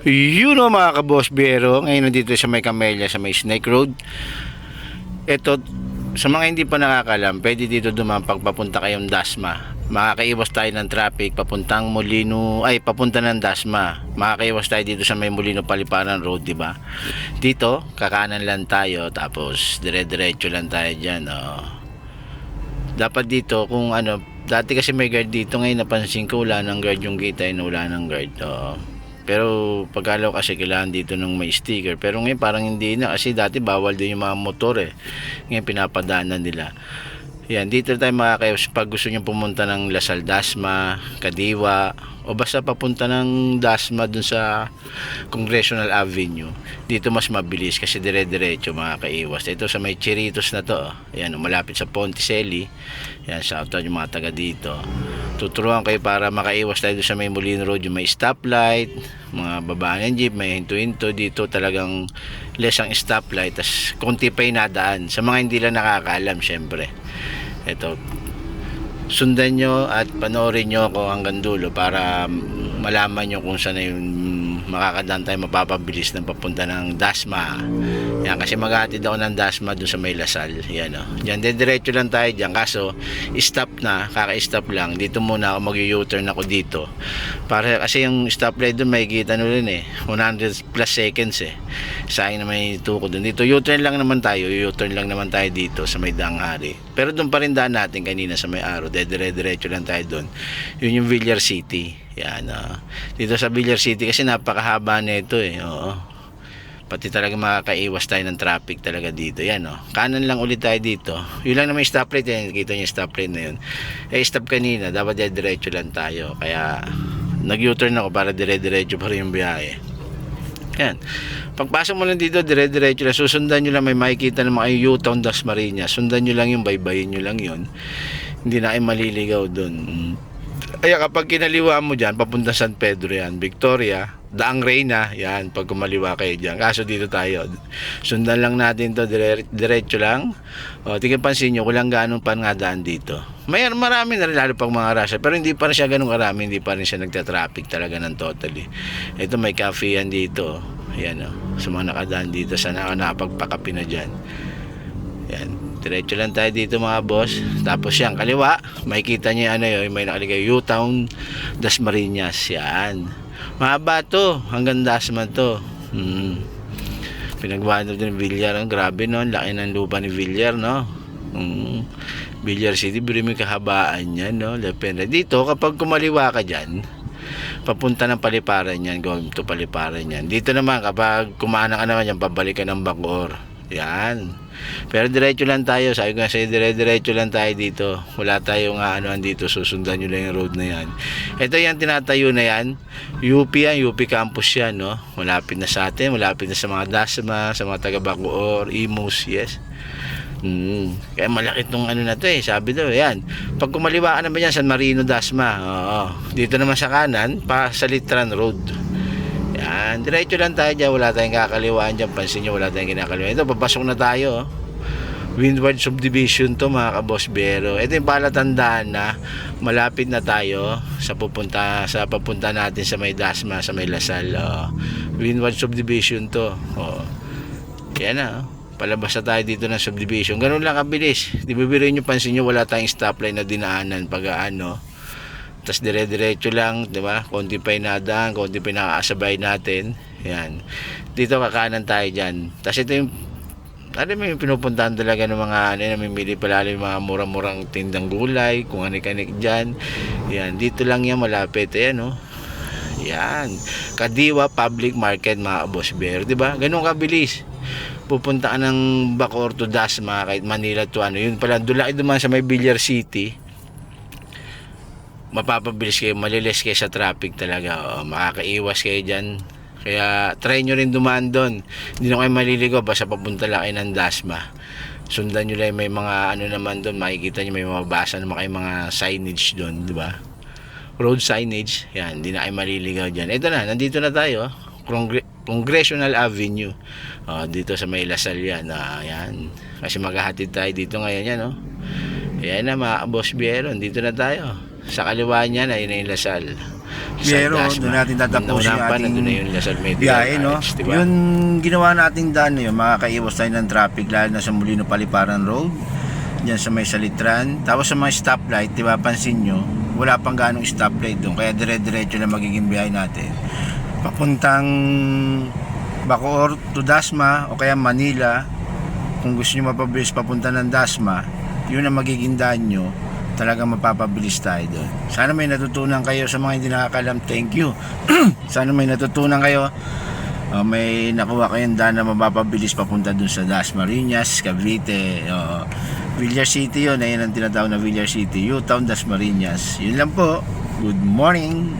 Yun o mga kaboss biyero, ngayon nandito sa may Camellia sa may Snake Road. Ito, sa mga hindi pa nakakalam, pwede dito dumampag papunta kayong Dasma. Makakaiwas tayo ng traffic papuntang Molino, papunta ng Dasma. Makakaiwas tayo dito sa may Molino Paliparan Road, di ba? Dito, kakanan lang tayo, tapos dire-diretso lang tayo diyan, oh. Dapat dito kung ano, dati kasi may guard dito, ngayon napansin ko wala nang guard yung gate, wala nang guard, oh. Pero pagkalaw kasi kailangan dito nung may sticker. Pero ngayon parang hindi na, kasi dati bawal din yung mga motor eh. Ngayon pinapadaanan nila. Yan, dito tayo makakayos pag gusto nyo pumunta ng Lasal Dasma, Kadiwa, o basta papunta ng Dasma dun sa Congressional Avenue. Dito mas mabilis kasi dire-diretso makakaiwas. Ito sa may Chiritos na to, yan, malapit sa Ponticelli. Yan, shoutout yung mga taga dito. Tuturuan kayo para makaiwas tayo sa may Molino Road, yung may stoplight, mga babaan ng jeep, may hinto-hinto. Dito talagang less ang stoplight, tas konti pa yung nadaan. Sa mga hindi lang nakakaalam, syempre. Ito, sundan nyo at panoorin nyo ako hanggang dulo para malaman nyo kung saan yung makakadaan tayo mapapabilis ng papunta ng Dasma. Yan, kasi maghahatid ako ng Dasma doon sa may Lasal. Yan, oh. Diyan, diretso lang tayo dyan. Kaso, stop na, kaka-stop lang. Dito muna ako mag-u-turn ako dito. Para, kasi yung stoplight doon, makikita nyo rin eh. 100 plus seconds eh. Sayang na may tuko doon. Dito, U-turn lang naman tayo. U-turn lang naman tayo dito sa may Danghari. Pero doon pa rin daan natin kanina sa may araw. Dire-diretso lang tayo doon. Yun yung Villar City. Yan, dito sa Villar City kasi napakahaba nito eh. Oo. Pati talaga makakaiwas tayo ng traffic talaga dito. Yan, kanan lang ulit tayo dito. Yun lang naman yung stoplight yan. Kita nyo yung stoplight na yun. Stop kanina, dapat diretso lang tayo. Kaya nag U-turn ako para dire-diretso pa rin yung biyahe. Yan, pagpasok mo lang dito dire-diretso lang. Susundan nyo lang, may makikita ng mga U-town Dasmariñas. Sundan nyo lang yung, baybayin nyo lang yun. Hindi na kayo maliligaw dun. Kaya kapag kinaliwa mo dyan, papunta San Pedro yan, Victoria, Daang Reyna, yan, pag kumaliwa kayo dyan. Kaso dito tayo, sundan lang natin to, diretso lang. O, tingnan pansin nyo, kulang ganong pa nga daan dito. Marami na rin, lalo pang mga Russia, pero hindi pa rin siya ganong karami, hindi pa rin siya nagtatraffic talaga ng totally. Ito may cafe yan dito, yan sa mga nakadaan dito, sana nakapagpakapi na dyan. Yan, diretso lang tayo dito mga boss. Tapos yan, kaliwa, makikita nyo yun, may nakalagay U-Town Dasmariñas. Yan, mahaba to, hanggang Dasma to. Pinagbahan din ng Villar, grabe no, laki ng lupa ni Villar, no. Villar City, pero may kahabaan yan, no. Dito, kapag kumaliwa ka dyan, papunta ng Paliparan yan, going to Paliparan yan. Dito naman, kapag kumana ka naman yan, pabalik ka ng Bacoor. Yan. Pero diretso lang tayo. Sabi ko nga sa'yo, diretso lang tayo dito. Wala tayong anuan dito. Susundan nyo lang yung road na yan. Ito yung tinatayo na yan. UP yan. UP campus yan, no? Malapit na sa atin. Malapit na sa mga Dasma, sa mga taga Bacoor, Imus, yes. Kaya malaki tong ano na to eh. Sabi daw, yan. Pag kumaliwaan naman yan, San Marino, Dasma. Oo. Dito naman sa kanan, pa sa Litran Road. Yan, diretso lang tayo dyan. Wala tayong kakaliwaan dyan. Pansin nyo, wala tayong kinakaliwaan. Ito, papasok na tayo. Windward Subdivision to mga kaboss bero. Ito yung palatandaan na malapit na tayo sa papunta natin sa may Dasma, sa may Lasal. Windward Subdivision to. Yan na. Palabas na tayo dito ng subdivision. Ganun lang kabilis. Di ba birin nyo, pansin nyo, wala tayong stoplight na dinaanan pag tas dire-diretso lang, di ba? Konti pa inadaan, konti pa nakakasabay natin. Yan. Dito kakanan tayo dyan. Tas ito yung may pinupuntahan talaga ng mga namimili palalo yung mga murang-murang tindang gulay, kung anik-anik dyan. Yan. Dito lang yan, malapit. Ayan, Yan. Kadiwa Public Market, mga boss bear. Di ba? Ganun kabilis. Pupunta ka ng Bacoor to Dasma, kahit Manila to yun pala, dula duman sa may Villar City. Mapapabilis kayo, malilis kayo sa traffic talaga. Makakaiwas kayo dyan. Kaya try nyo rin dumaan doon. Hindi na kayo maliligaw, basta papunta lang kayo ng Dasma. Sundan nyo lang, may mga naman doon, makikita nyo, may mababasa naman kayo mga signage doon, di ba? Road signage, yan, hindi na kayo maliligaw dyan. Ito na, nandito na tayo, Congressional Avenue. Dito sa may Lasal yan, yan. Kasi maghahatid tayo dito ngayon yan, Ayan na mga boss biyero, dito na tayo. Sa kaliwa niyan, ayun na yung Lasal. Pero doon natin tatapusin yung ating nandun na yung Lasal Medical biyahe, no? College, diba? Yung ginawa nating daan na yun, makakaiwas tayo ng traffic lalo na sa Molino Paliparan Road, dyan sa may Salitran. Tapos sa mga stoplight, diba, pansin nyo, wala pang ganong stoplight doon, kaya dire-diretso na magiging biyahe natin papuntang Bacoor to Dasma o kaya Manila. Kung gusto nyo mapabilis papunta ng Dasma, yun ang magiging daan nyo, talagang mapapabilis tayo doon. Sana may natutunan kayo. Sa mga hindi nakakalam, thank you. Sana may natutunan kayo, may nakuha kayong daan na mapapabilis papunta doon sa Dasmariñas, Cavite, Villar City yun, ayun ang tinatawag na Villar City, U-Town, Dasmariñas. Yun lang po. Good morning.